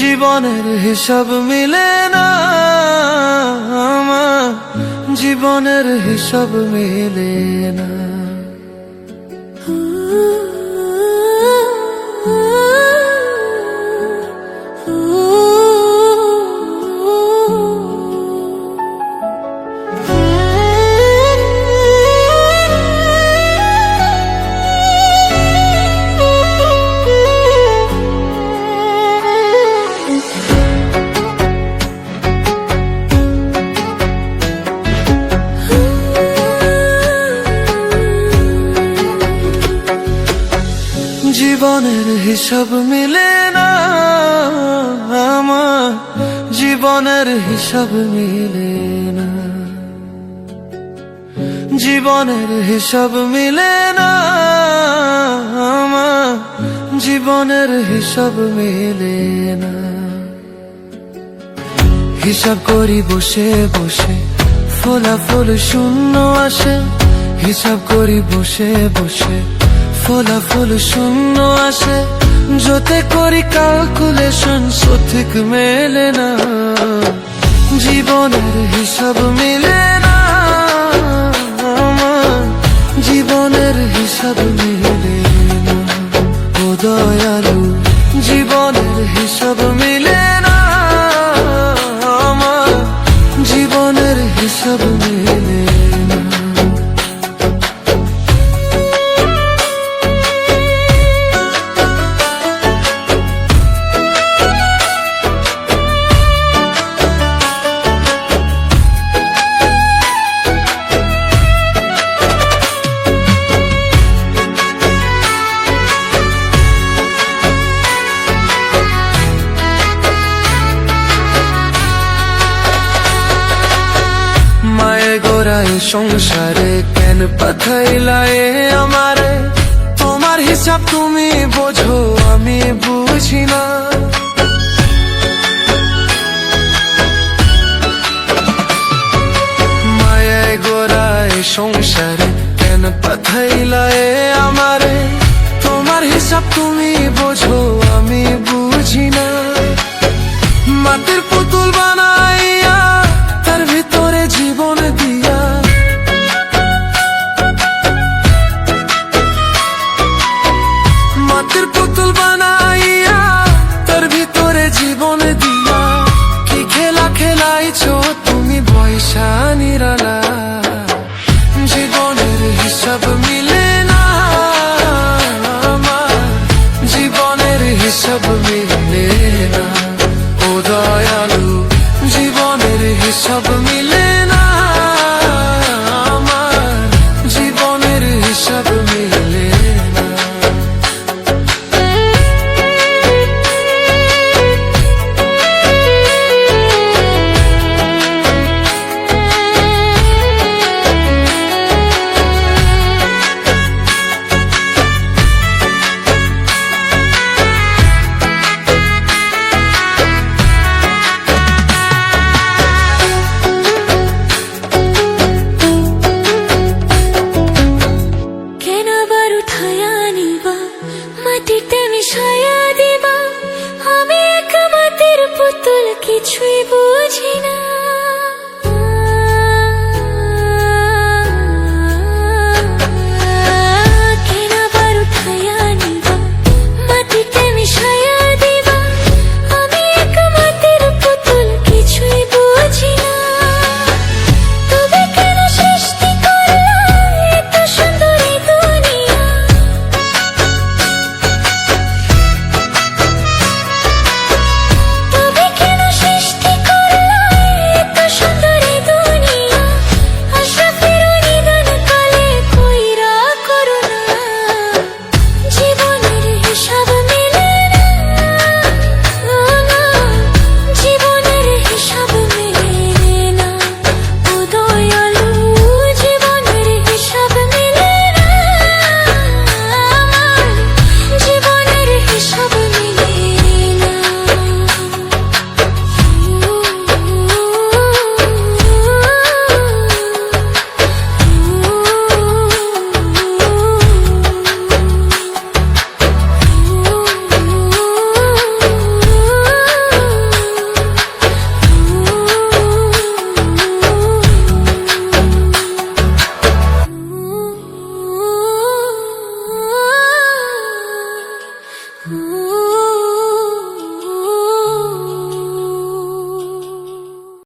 জীবনের হিসাব মিলে না আমার, জীবনের হিসাব মিলে না। জীবনের হিসাব মিলে না আমার, জীবনের হিসাব মিলে না। জীবনের হিসাব মিলে না আমার, জীবনের হিসাব মিলে না। হিসাব করি বসে বসে ফলাফল শূন্য আসে, হিসাব করি বসে বসে ফলাফল শূন্য আসে। যতে করি ক্যালকুলেশন সঠিক মেলে না, জীবনের হিসাব মিলে না আমার, জীবনের হিসাব মিলে না। ও দয়ালু, জীবনের হিসাব মিলে না আমার, জীবনের হিসাব মিলে না। সংসারে কেন পাঠাইলা আমারে, তোমার হিসাব তুমি বোঝো আমি বুঝি না। মায়ায় গোড়ায় সংসারে কেন পাঠাইলা আমারে, তোমার হিসাব তুমি বোঝো আমি বুঝি না। মাটির পুতুল বানাইয়া তার ভিতরে জীবন দিয়া, মাটির পুতুল বানাইয়া তার ভিতরে জীবন দিয়া, কি খেলা খেলাইছো তুমি বয়সা নিরালা। জীবনের হিসাব মিলে না আমার, জীবনের হিসাব মিলে না। ও দয়ালু, জীবনের হিসাব মিলে না আমার, জীবনের হিসাব মিলে না। মাটিতে মিশাইয়া দিবা, আমি এক মাটির পুতুল কিছুই বুঝি না।